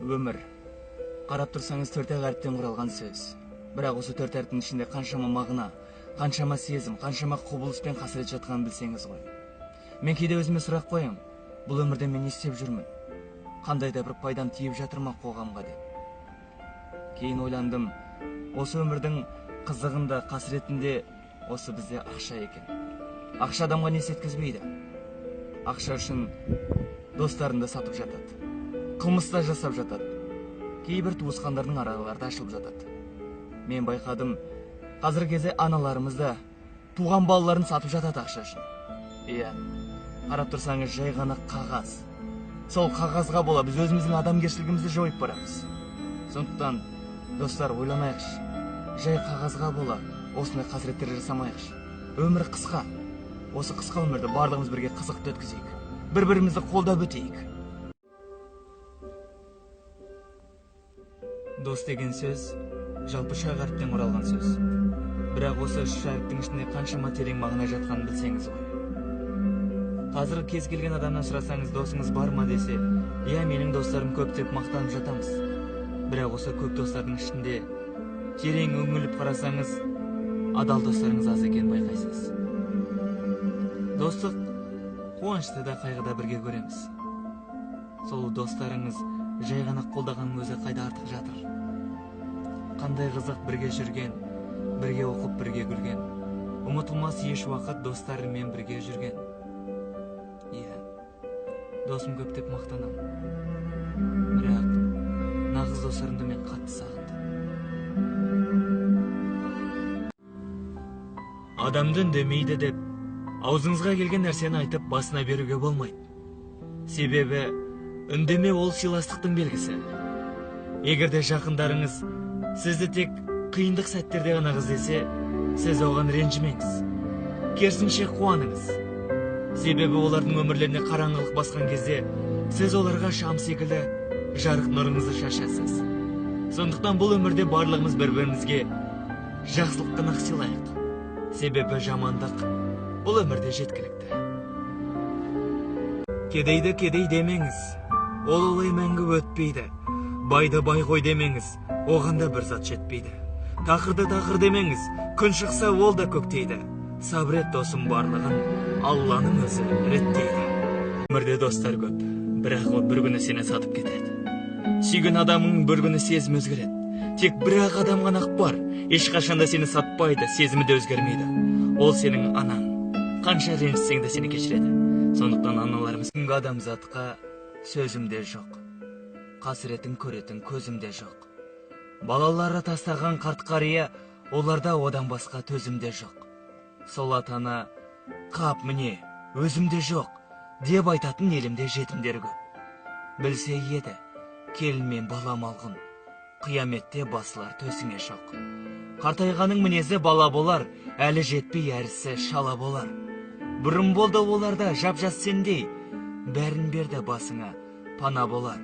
Өмір. Қарап тұрсаңыз төрт әріптен құралған сөз. Бірақ осы төрт әріптің ішінде қаншама мағына, қаншама сезім, қаншама құбылыс пен қасірет жатқанын білсеңіз ғой. Мен кейде өзіме сұрақ қоям, бұл өмірде мен не істеп жүрмін? Қандай да бір пайдам тиіп жатыр ма қоғамға деп. Кейін ойландым, осы өмірдің қызығында, қасіретінде осы бізде ақша екен. Ақша адамға не сеткізбейді. Ақша үшін достарында сатып жатады. Қылмыста жасап жатады. Кейбір туысқандардың аралары ашылып жатады. Мен байқадым, қазір кезде аналарымыз да туған балаларын сатып жатады ақша үшін. Иә, қарап тұрсаңыз жай ғана қағаз. Сол қағазға бола біз өзіміздің адамгершілігімізді жойып барамыз. Сондықтан, достар, ойланайықшы. Жай қағазға бола осындай қасіреттер жасамайықшы. Өмір қысқа. Осы қысқа өмірді барлығымыз бірге қызықты өткізейік. Бір-бірімізді қолдап өтейік. Дос деген сөз жалпы үш әріптен құралған сөз. Бірақ осы үш әріптің ішінде қаншама терең мағына жатқанын білсеңіз ғой. Қазір кез келген адамнан сұрасаңыз, досыңыз бар ма десе, иә, менің достарым көп деп мақтанып жатамыз. Бірақ осы көп достардың ішінде терең үңіліп қарасаңыз, адал достарыңыз аз екенін байқайсыз. Достық қуанышты да қайғыда бірге көреміз. Сол достарыңыз жай ғана қолдағанның өзі қайда артық жатыр. Қандай қызық бірге жүрген, бірге оқып бірге күлген. Ұмытылмас еш уақыт достарыммен бірге жүрген. Иә, досым көп деп мақтанамын. Бірақ нағыз достарымды мен қатты сағындым. Адамды үндемейді деп, аузыңызға келген нәрсені айтып басына беруге болмайды. Себебі үндеме ол сыйластықтың белгісі. Егерде жақындарыңыз сізді тек қиындық сәттерде ғана іздесе, сіз оған ренжімеңіз. Керісінше қуаныңыз. Себебі олардың өмірлеріне қараңғылық басқан кезде, сіз оларға шам секілді жарық нұрыңызды шашасыз. Сондықтан бұл өмірде барлығымыз бір-бірімізге жақсылық қана сыйлайық. Себебі жамандық бұл өмірде жеткілікті. Кедейді кедей демеңіз, ол олай мәңгі өтпейді. Байды бай қой демеңіз, оған да бір зат жетпейді. Тақырды тақыр демеңіз, күн шықса ол да көктейді. Сабырет досым, барлығын Алланың өзі реттейді. Өмірде достар көп, бірақ ол бір күні сені сатып кетеді. Сүйген адамың бір күні сезім өзгереді. Тек бір-ақ адам ғана бар, ешқашанда сені сатпайды, сезімі де өзгермейді. Ол сенің анаң. Қанша ренжісең де сені кешіреді. Сондықтан аналарымыз күнгі адамзатқа сөзімде жоқ. Қасіретін көретін көзімде жоқ. Балалары тастаған қарт қария, оларда одан басқа төзімде жоқ. Сол атана, қап міне, өзімде жоқ, деп айтатын елімде жетімдер көп. Білсе еді, келін мен бала малғын, қияметте басылар төсіңе шоқ. Қартайғаның мінезі бала болар, әлі жетпей әрісі шала болар. Бұрын болды оларда жап-жас сендей, бәрін берді басыңа пана болар.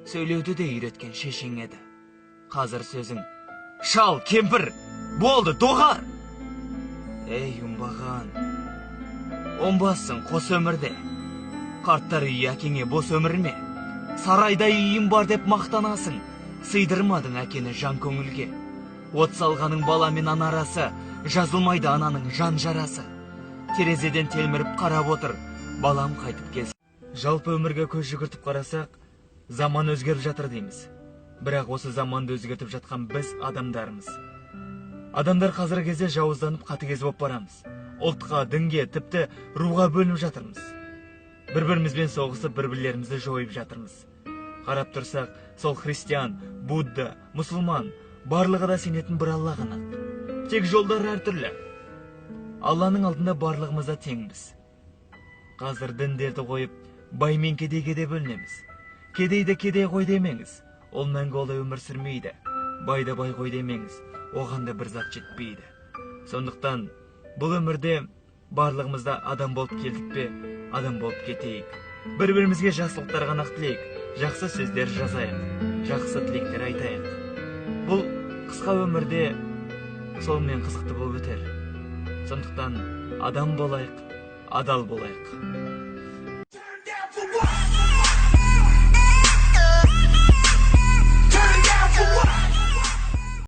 Сөйлеуді де үйреткен шешең еді. Қазір сөзің шал, кемпір, болды, доғар! Ей, ұмбаған, оңбассың қос өмірде. Қарттар үйі әкеңе бос өмір ме? Сарайда үйім бар деп мақтанасың, сыйдырмадың әкені жан көңілге. От салғаның бала мен ана арасы, жазылмайды ананың жан жарасы. Терезеден телміріп қарап отыр, балам қайтып келсін. Жалпы өмірге көз жүгіртіп қарасақ, заман өзгеріп жатыр дейміз. Бірақ осы заманды өзгертіп жатқан біз адамдарымыз. Адамдар қазіргі кезде жауызданып қатыгез болып барамыз. Ұлтқа, дінге, тіпті руға бөлініп жатырмыз. Бір-бірімізбен соғысып, бір-бірлерімізді жойып жатырмыз. Қарап тұрсақ, сол христиан, будда, мұсылман, барлығы да сенетін бір Алла ғана. Тек жолдар әртүрлі. Алланың алдында барлығымыз да теңбіз. Қазір діндерді қойып, бай мен кедейге де бөлінеміз. Кедейді кедей қой демеңіз, ол мәңгі олай өмір сүрмейді. Байды бай қой демеңіз, оған да бір зат жетпейді. Сондықтан бұл өмірде барлығымызда адам болып келдік пе, адам болып кетейік. Бір-бірімізге жақсылықтар ғана тілейік, жақсы сөздер жазайық, жақсы тілектер айтайық. Бұл қысқа өмірде солмен қызықты болып өтер. Сондықтан адам болайық, адал болайық.